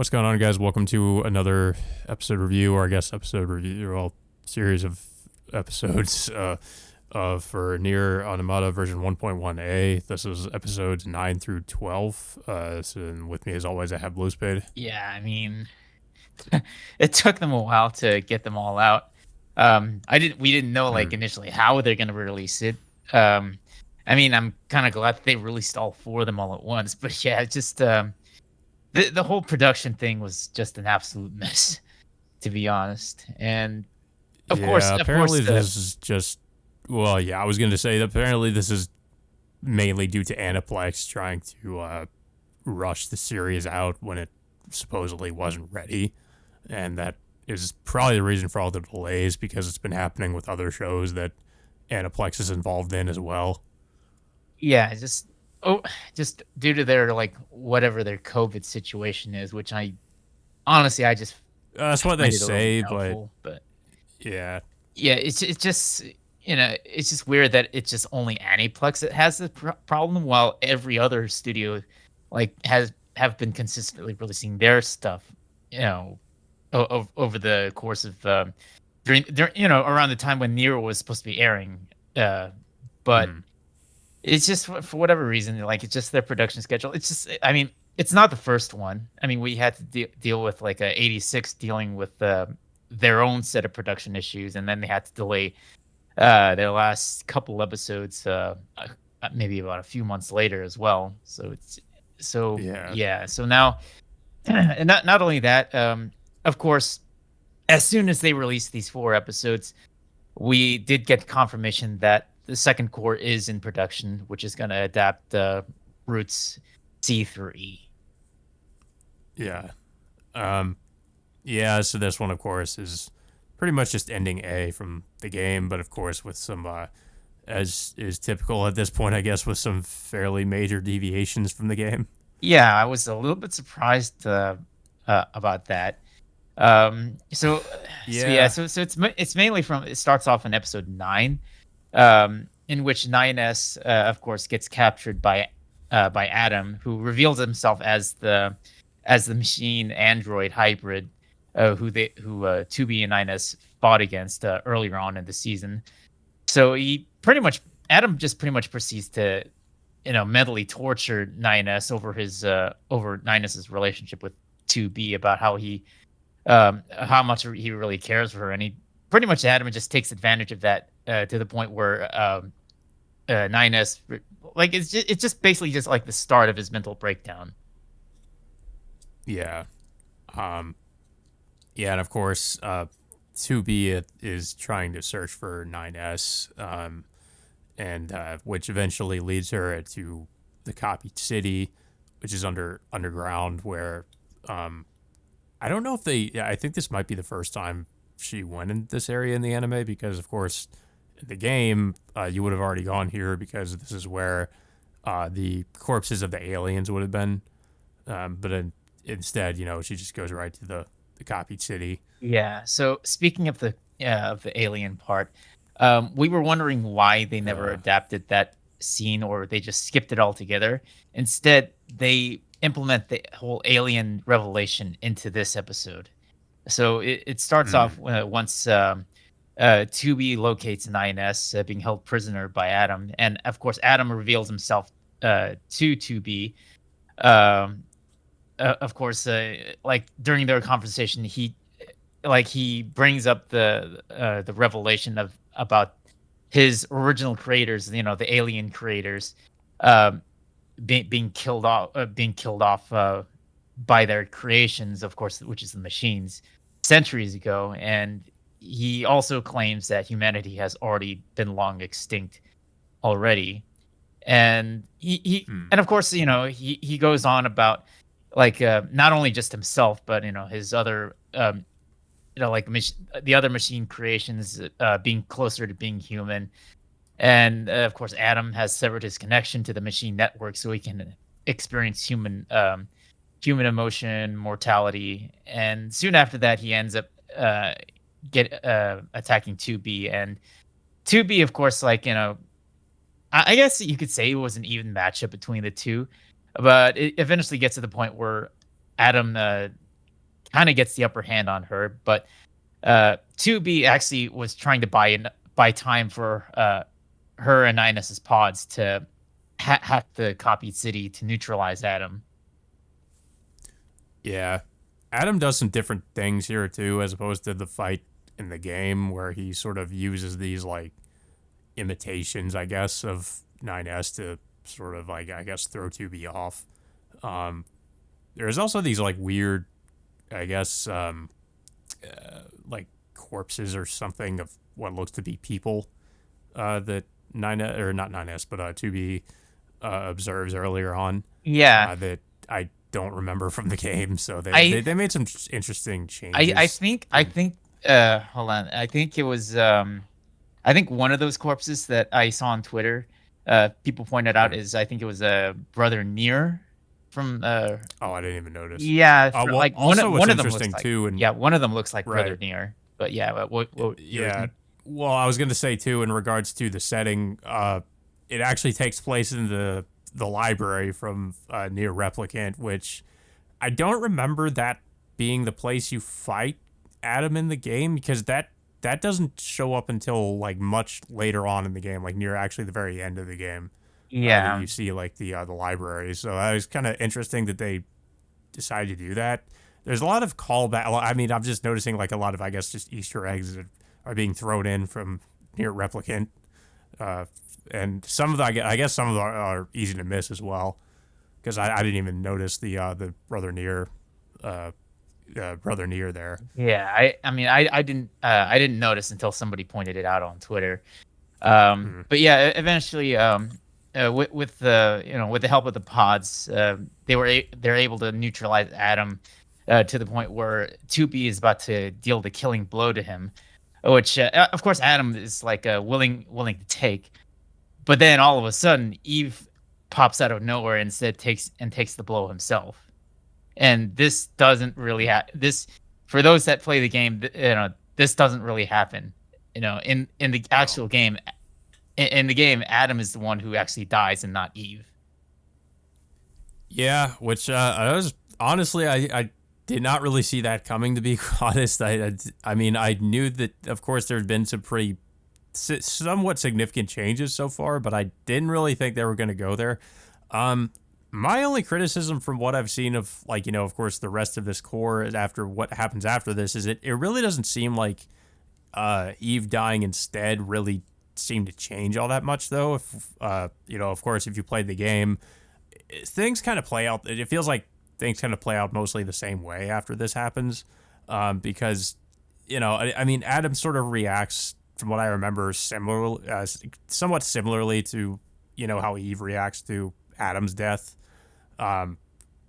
What's going on, guys? Welcome to another episode review, or I guess episode review, well, series of episodes for Nier Automata version 1.1a. This is episodes 9 through 12. And with me, as always, I have Bluespade. Yeah, I mean, it took them a while to get them all out. We didn't know Mm. like initially how they're gonna release it. Um, I mean, I'm kind of glad that they released all four of them all at once. But yeah, it's just the whole production thing was just an absolute mess, to be honest. And Yeah, of course, apparently this is just, well, yeah, I was going to say that apparently this is mainly due to Aniplex trying to rush the series out when it supposedly wasn't ready. And that is probably the reason for all the delays because it's been happening with other shows that Aniplex is involved in as well. yeah, oh, just due to their like whatever their COVID situation is, which I honestly I just That's what they find it a little bit say, but doubtful, but. yeah, Yeah, it's just it's just weird that it's just only Aniplex that has the problem, while every other studio like have been consistently releasing their stuff, you know, over the course of during around the time when Nero was supposed to be airing. But mm, it's just for whatever reason, like it's just their production schedule. It's just, I mean, it's not the first one. I mean, we had to deal with like a 86 dealing with their own set of production issues, and then they had to delay their last couple episodes, maybe about a few months later as well. So it's so yeah, yeah. So now, and not only that, of course, as soon as they released these four episodes, we did get confirmation that the second core is in production, which is going to adapt Roots C3. yeah, um, yeah. So this one, of course, is pretty much just ending A from the game, but of course with some, as is typical at this point, I guess, with some fairly major deviations from the game. Yeah, I was a little bit surprised about that. So, so yeah, Yeah. it's mainly from it starts off in episode 9, in which 9S, of course, gets captured by Adam, who reveals himself as the machine android hybrid, who 2B and 9S fought against earlier on in the season. So he pretty much Adam just pretty much proceeds to mentally torture 9S over 9S's relationship with 2B, about how much he really cares for her, and he pretty much Adam just takes advantage of that to the point where 9S like it's just basically just like the start of his mental breakdown. Yeah. Um, yeah, and of course, 2B is trying to search for 9S, and which eventually leads her to the copied city, which is underground, where I don't know if they. Yeah, I think this might be the first time she went in this area in the anime because, of course, in the game, you would have already gone here because this is where the corpses of the aliens would have been. Instead, she just goes right to the copied city. Yeah. So speaking of the alien part, we were wondering why they never Uh, adapted that scene, or they just skipped it altogether. Instead, they implement the whole alien revelation into this episode. So it starts mm, off once 2B locates 9S being held prisoner by Adam, and of course Adam reveals himself to 2B. Um, of course, like during their conversation, he brings up the revelation of about his original creators, the alien creators, um, being killed off by their creations, of course, which is the machines, centuries ago. And he also claims that humanity has already been long extinct already. And mm, and of course, he goes on about like not only just himself, but his other like the other machine creations being closer to being human. And of course, Adam has severed his connection to the machine network so he can experience human emotion, mortality. And soon after that, he ends up get attacking 2B. And 2B, of course, like, I guess you could say it was an even matchup between the two, but it eventually gets to the point where Adam kind of gets the upper hand on her. But 2B actually was trying to buy time for her and Inus's pods to hack the copied city to neutralize Adam. Yeah. Adam does some different things here too, as opposed to the fight in the game where he sort of uses these like imitations, I guess, of 9S to sort of like I guess throw 2B off. Um, there's also these like weird, I guess, like corpses or something of what looks to be people that 9 or not 9S, but 2B observes earlier on Yeah, that I don't remember from the game. So I they made some interesting I changes. think In hold on. I think it was I think one of those corpses that I saw on Twitter, people pointed out mm, is I think it was a brother Nier from oh, I didn't even notice. yeah, for Well, like also what's one of them looks interesting like too, and yeah, one of them looks like brother right, Nier. But yeah, what you were yeah. saying? Well, I was gonna say too, in regards to the setting, it actually takes place in the library from near Replicant, which I don't remember that being the place you fight Adam in the game because that doesn't show up until like much later on in the game, like near actually the very end of the game, that Yeah. you see like the library. So it was kind of interesting that they decided to do that. There's a lot of callback. I mean, I'm just noticing like a lot of I guess just Easter eggs that are being thrown in from near Replicant, uh, and some of the I guess some of them are easy to miss as well because I didn't even notice the uh, brother Nier there. Yeah, I mean I didn't notice until somebody pointed it out on Twitter. Hmm. But yeah, eventually, with the with the help of the pods, they're able to neutralize Adam to the point where 2B is about to deal the killing blow to him, which of course Adam is like willing to take. But then all of a sudden, Eve pops out of nowhere and instead takes the blow himself. And this doesn't really this for those that play the game. This doesn't really happen. In the Oh actual game, in the game, Adam is the one who actually dies and not Eve. yeah, which I was honestly I did not really see that coming to be honest. I mean I knew that of course there had been some pretty somewhat significant changes so far, but I didn't really think they were going to go there. Um, my only criticism from what I've seen of like of course the rest of this core after what happens after this is it really doesn't seem like Eve dying instead really seemed to change all that much though. If of course if you played the game, things kind of play out. It feels like things kind of play out mostly the same way after this happens, because I mean Adam sort of reacts from what I remember somewhat similarly to how Eve reacts to Adam's death. Um,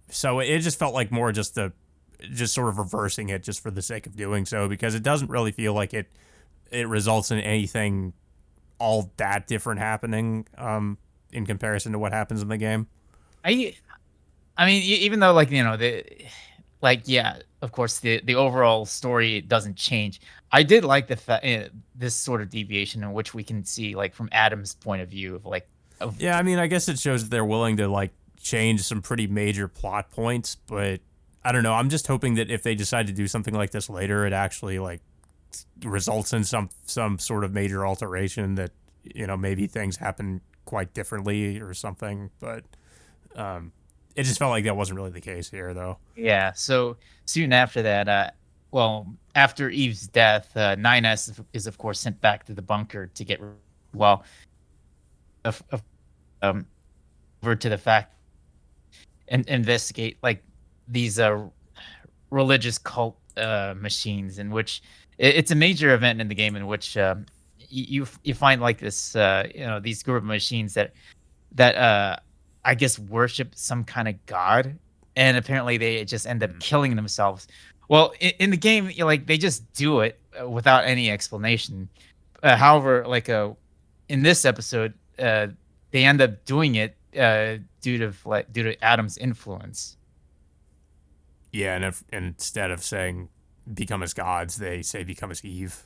so it just felt like more just sort of reversing it just for the sake of doing so because it doesn't really feel like it results in anything all that different happening in comparison to what happens in the game. I I mean, even though like the like yeah, of course the overall story doesn't change. I did like the fact this sort of deviation in which we can see like from Adam's point of view of like of Yeah, I mean, I guess it shows that they're willing to like change some pretty major plot points, but I don't know. I'm just hoping that if they decide to do something like this later, it actually like results in some sort of major alteration that maybe things happen quite differently or something. But um, it just felt like that wasn't really the case here, though. yeah. So soon after that, well, after Eve's death, 9S is of course sent back to the bunker to get well, of over to the fact and investigate like these religious cult machines in which it's a major event in the game in which you find like this these group of machines that I guess worship some kind of god, and apparently they just end up Mm. killing themselves. Well, in the game, like they just do it without any explanation. However, like in this episode, they end up doing it due to Adam's influence. Yeah, and instead of saying become as gods, they say become as Eve,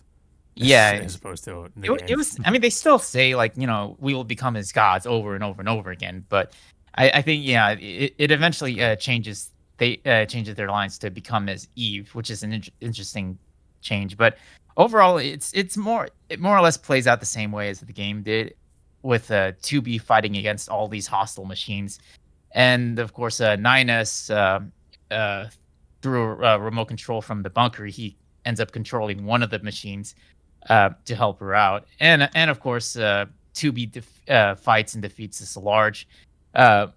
Yeah, as opposed to in the it game. was. I mean, they still say like we will become as gods over and over and over again. But I think yeah, it eventually changes they changes their lines to become as Eve, which is an interesting change. But overall, it more or less plays out the same way as the game did, with 2B fighting against all these hostile machines, and of course, 9S uh, through a remote control from the bunker, he ends up controlling one of the machines to help her out, and of course, 2B fights and defeats this large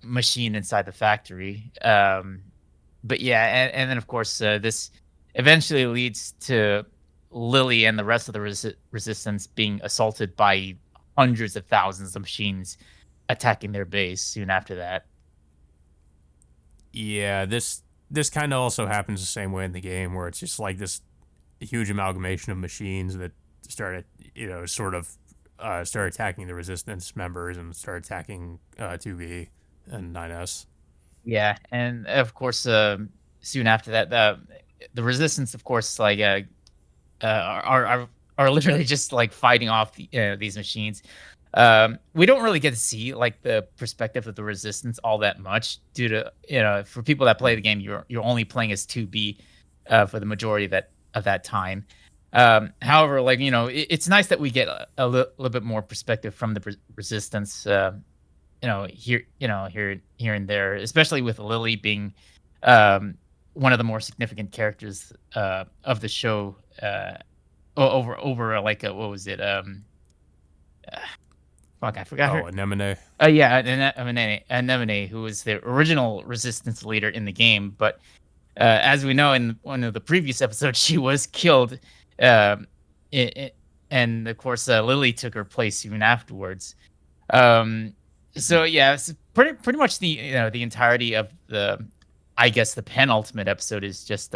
machine inside the factory. But yeah, and then of course, this eventually leads to Lily and the rest of the resistance being assaulted by hundreds of thousands of machines attacking their base soon after that. Yeah, this kind of also happens the same way in the game, where it's just like this huge amalgamation of machines that started, sort of start attacking the resistance members and start attacking 2B and 9S. Yeah, and of course, soon after that, the resistance, of course, like are literally just like fighting off these machines. We don't really get to see like the perspective of the resistance all that much due to for people that play the game, you're only playing as 2B for the majority of that time. However, like it's nice that we get little bit more perspective from the resistance. Here here and there, especially with Lily being one of the more significant characters of the show. Over like what was it? Fuck, I forgot Oh, her. Anemone. Yeah, Anemone, who was the original resistance leader in the game, but as we know in one of the previous episodes, she was killed, um, I and of course Lily took her place soon afterwards. Um, so yeah, it's pretty much the entirety of I guess the penultimate episode is just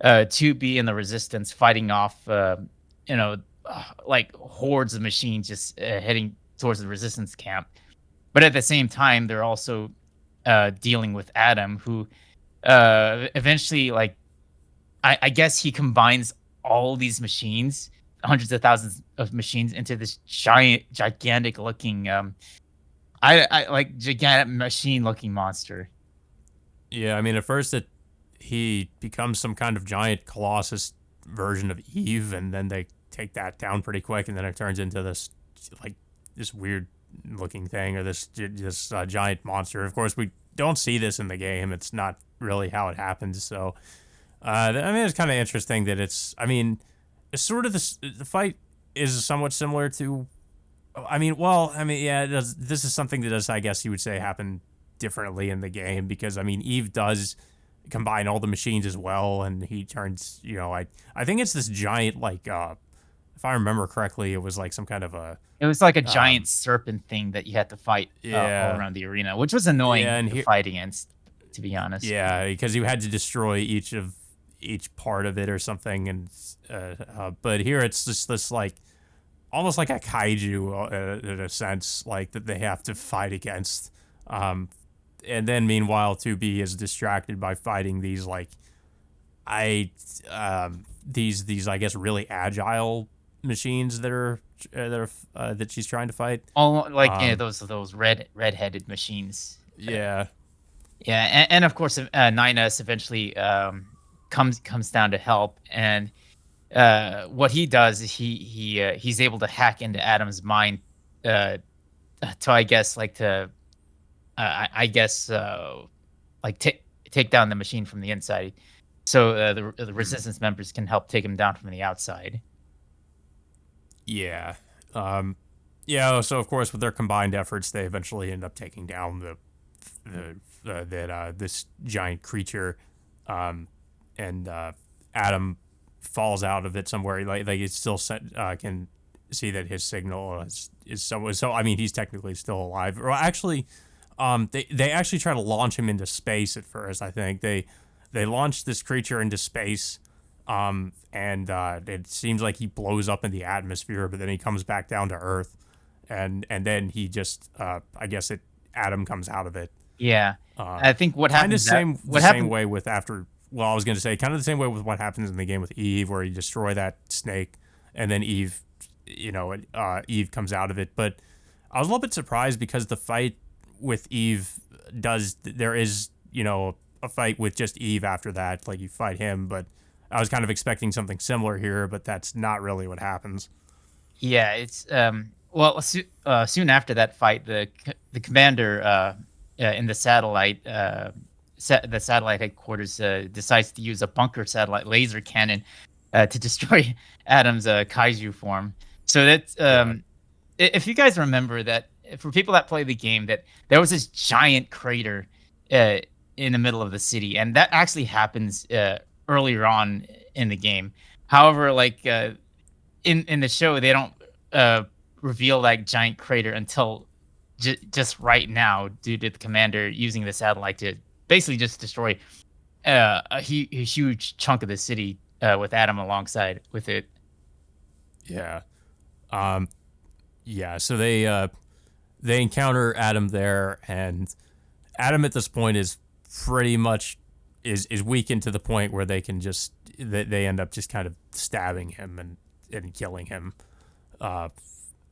2B and the Resistance fighting off, you know, like hordes of machines just heading towards the Resistance camp. But at the same time, they're also dealing with Adam, who eventually, like, I guess he combines all these machines, hundreds of thousands of machines, into this gigantic looking, I like gigantic machine looking monster. Yeah, I mean, at first he becomes some kind of giant colossus version of Eve, and then they take that down pretty quick, and then it turns into like this weird looking thing, or this giant monster. Of course, we don't see this in the game. It's not really how it happens. So, I mean, it's kind of interesting that it's. I mean, it's sort of the fight is somewhat similar to. I mean, well, I mean, yeah, this is something that does, I guess you would say, happen differently in the game, because I mean, Eve does combine all the machines as well, and he turns, I think it's this giant, like, if I remember correctly, it was like some kind of a, It was like a giant um, serpent thing that you had to fight all yeah, around the arena, which was yeah, annoying and to here, fight against, to be honest. yeah, because you had to destroy each part of it or something, and but here it's just this, like, almost like a kaiju, in a sense, like, that they have to fight against. Um, and then meanwhile, 2B is distracted by fighting these, like, I these I guess really agile machines that she's trying to fight. All like Um, those red headed machines. yeah, Yeah, and of course, 9S eventually comes down to help, and what he does is he's able to hack into Adam's mind uh, to I guess like to I guess like take down the machine from the inside, so the mm, resistance members can help take him down from the outside. yeah, um, yeah. So of course, with their combined efforts, they eventually end up taking down this giant creature, um, and Adam falls out of it somewhere. Like it still can see that his signal is so. I mean, he's technically still alive. Or actually, they actually try to launch him into space at first. I think they launch this creature into space. And it seems like he blows up in the atmosphere, but then he comes back down to Earth, and then he just I guess it Adam comes out of it. Yeah, Uh, I think what kind of happens that same the what same happened. way with after. Well, I was gonna say kind of the same way with what happens in the game with Eve, where you destroy that snake, and then Eve, Eve comes out of it. But I was a little bit surprised because the fight with Eve there is a fight with just Eve after that. Like you fight him, but I was kind of expecting something similar here, but that's not really what happens. Yeah, it's well, soon after that fight, the commander in the satellite the satellite headquarters decides to use a bunker satellite laser cannon to destroy Adam's kaiju form. So that's Yeah, if you guys remember that for people that play the game, that there was this giant crater uh, in the middle of the city, and that actually happens earlier on in the game. However, like in the show, they don't uh, reveal that giant crater until just right now, due to the commander using the satellite to basically just destroy a huge chunk of the city with Adam alongside with it. yeah, um, yeah. So they encounter Adam there, and Adam at this point is pretty much is weakened to the point where they can just they end up just kind of stabbing him and killing him. Uh,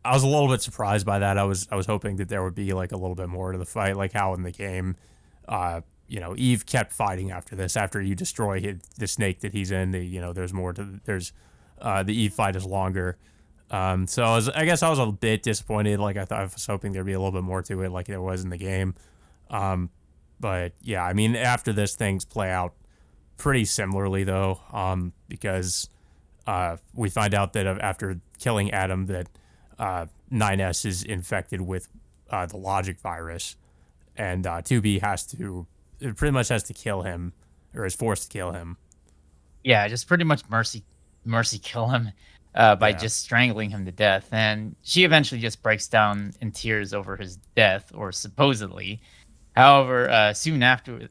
I was a little bit surprised by that. I was hoping that there would be like a little bit more to the fight, like how in the game, Eve kept fighting after this. After you destroy the snake that he's in, there's more to there's the Eve fight is longer. So I guess I was a bit disappointed. Like I was hoping there'd be a little bit more to it, like there was in the game. Um, but yeah, I mean, after this, things play out pretty similarly though, because we find out that after killing Adam, that 9S is infected with the logic virus, and 2B has to it pretty much has to kill him, or is forced to kill him. Yeah, just pretty much mercy kill him by Yeah, just strangling him to death, and she eventually just breaks down in tears over his death, or supposedly. However, soon after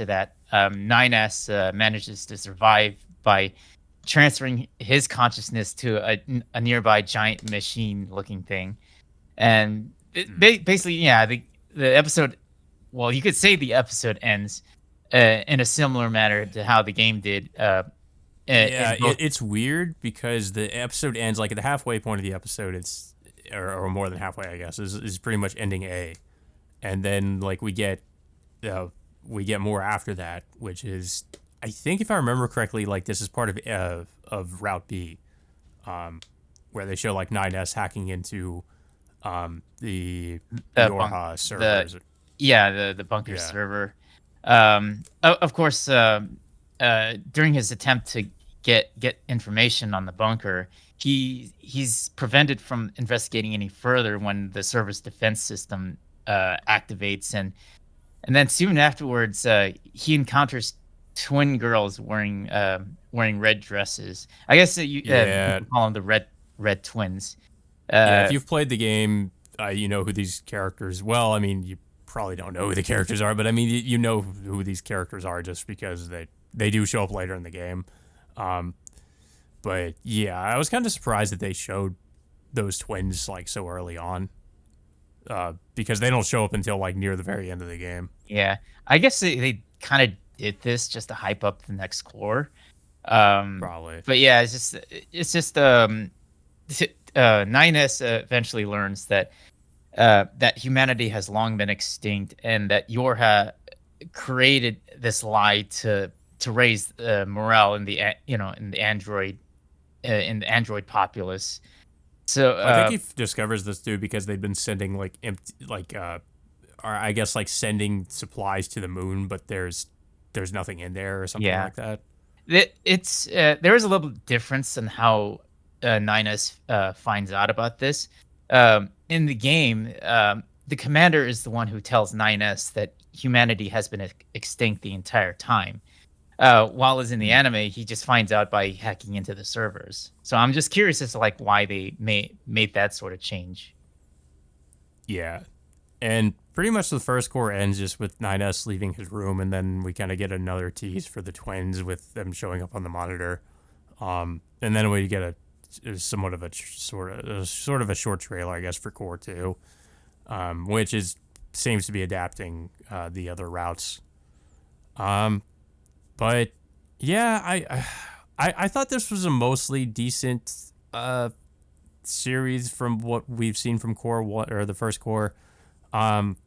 that, 9S manages to survive by transferring his consciousness to a nearby giant machine-looking thing, and mm. basically, yeah, the episode. Well, you could say the episode ends in a similar manner to how the game did. Yeah. In both, It's weird because the episode ends like at the halfway point of the episode. It's or more than halfway, I guess, is pretty much ending A, and then like uh, we get more after that, which is I think if I remember correctly, like this is part of Route B, where they show like 9S hacking into the the bunk Orha the servers. yeah the bunker Yeah, server. Of course, during his attempt to get information on the bunker, he's prevented from investigating any further when the server's defense system activates, and then soon afterwards, he encounters twin girls wearing red dresses. I guess you yeah, can call them the red twins. yeah. If Uh, you've played the game, you know who these characters. Well, I mean, you probably don't know who the characters are, but I mean, you know who these characters are just because they do show up later in the game. Um, but yeah, I was kind of surprised that they showed those twins like so early on, because they don't show up until like near the very end of the game. yeah, I guess they kind of did this just to hype up the next core. Probably. But yeah, it's just 9S eventually learns that that humanity has long been extinct, and that Yorha created this lie to raise morale in the in the android populace. So I think he discovers this too because they've been sending like empty, like or I guess like sending supplies to the moon, but there's nothing in there or something yeah, like that. it's there is a little difference in how 9S finds out about this. In the game, the commander is the one who tells 9S that humanity has been extinct the entire time. While as in the Mm. anime, he just finds out by hacking into the servers. So I'm just curious as to like why they made that sort of change. Yeah, and pretty much the first core ends just with 9S leaving his room, and then we kind of get another tease for the twins with them showing up on the monitor. And then we get a somewhat of a sort of a short trailer, I guess, for core two, which is seems to be adapting the other routes. Um, but yeah, I thought this was a mostly decent series from what we've seen from core one or the first core. Um,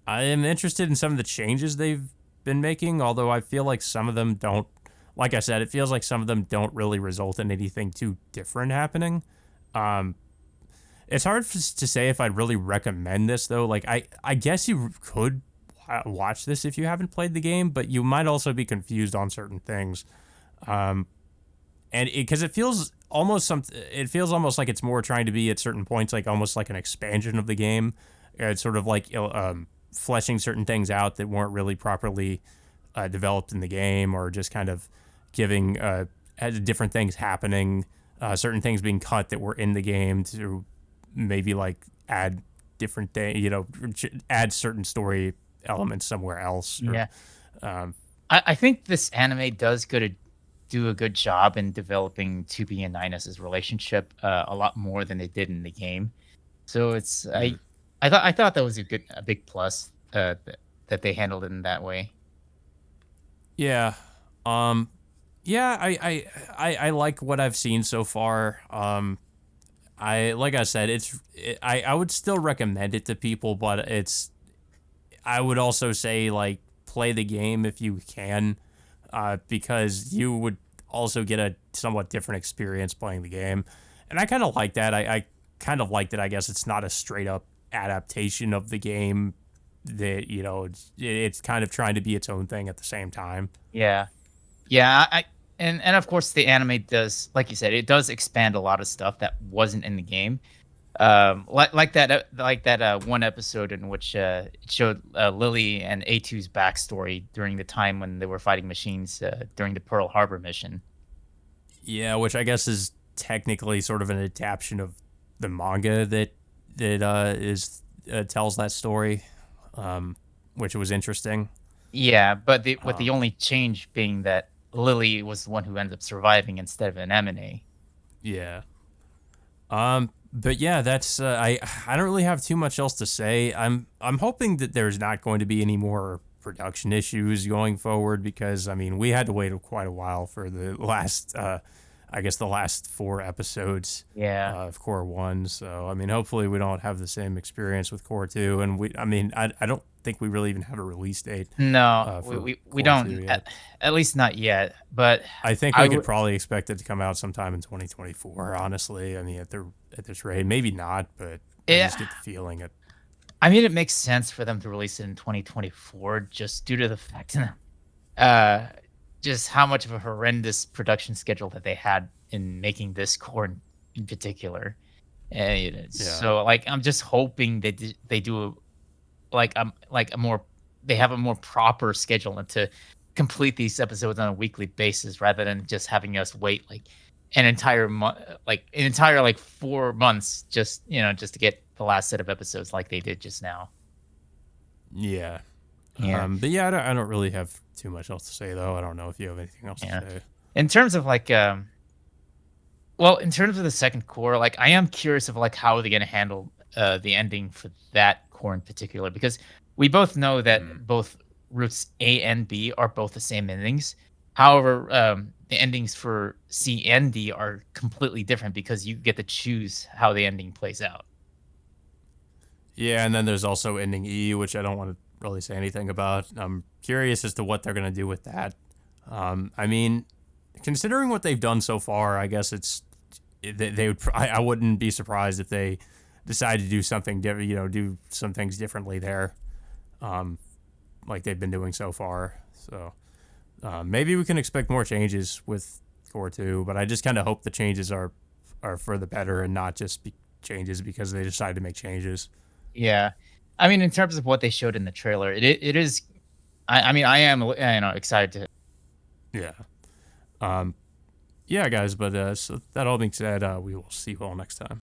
I am interested in some of the changes they've been making. Although I feel like some of them don't. Like I said, it feels like some of them don't really result in anything too different happening. Um, it's hard to say if I'd really recommend this though. Like I guess you could watch this if you haven't played the game, but you might also be confused on certain things. And because it feels almost it feels almost like it's more trying to be at certain points like almost like an expansion of the game. It's sort of like fleshing certain things out that weren't really properly developed in the game, or just kind of giving different things happening, certain things being cut that were in the game to maybe like add different things, add certain story elements somewhere else. Or Yeah. um, I think this anime does do a good job in developing 2B and 9S's relationship a lot more than they did in the game. So it's mm, I thought that was a big plus that they handled it in that way. yeah. Um, yeah, I like what I've seen so far. I like I said, I would still recommend it to people, but I would also say like play the game if you can, because you would also get a somewhat different experience playing the game, and I kind of like that. I kind of like that. I guess it's not a straight up adaptation of the game. That it's kind of trying to be its own thing at the same time. Yeah. Yeah, and of course the anime does, like you said, it does expand a lot of stuff that wasn't in the game. Like that one episode in which it showed Lily and A2's backstory during the time when they were fighting machines during the Pearl Harbor mission. Yeah, which I guess is technically sort of an adaptation of the manga that is tells that story, um, which was interesting. Yeah, but the Um, only change being that Lily was the one who ended up surviving instead of an M&A. yeah. But yeah, that's I don't really have too much else to say. I'm hoping that there's not going to be any more production issues going forward, because I mean we had to wait quite a while for the last I guess the last 4 episodes Yeah. of Core One. So I mean hopefully we don't have the same experience with Core Two, and I mean I don't think we really even have a release date No, for we Core Two don't yet. at least not yet, but I think I we could would probably expect it to come out sometime in 2024. Honestly, I mean, at this rate, maybe not, but I yeah, just get the feeling it. I mean, it makes sense for them to release it in 2024 just due to the fact uh, just how much of a horrendous production schedule that they had in making this core in particular. And Yeah, so, like, I'm just hoping they do like a more they have a more proper schedule and to complete these episodes on a weekly basis rather than just having us wait like an entire month, like an entire like 4 months, just just to get the last set of episodes like they did just now. yeah. Yeah, But yeah, I don't really have too much else to say though. I don't know if you have anything else to yeah. say. In terms of like well, in terms of the second core, like I am curious of like how they're gonna handle the ending for that core in particular, because we both know Mm. that both routes A and B are both the same endings. However, the endings for C and D are completely different because you get to choose how the ending plays out. Yeah, and then there's also ending E, which I don't want to really say anything about. I'm curious as to what they're gonna do with that. I mean, considering what they've done so far, I guess they would. I wouldn't be surprised if they decide to do something different. Do some things differently there, um, like they've been doing so far. So maybe we can expect more changes with Core Two, but I just kind of hope the changes are for the better and not just changes because they decided to make changes. Yeah, I mean, in terms of what they showed in the trailer, it is. I mean, I am excited to. Yeah. Um, yeah, guys. But so that all being said, we will see you all next time.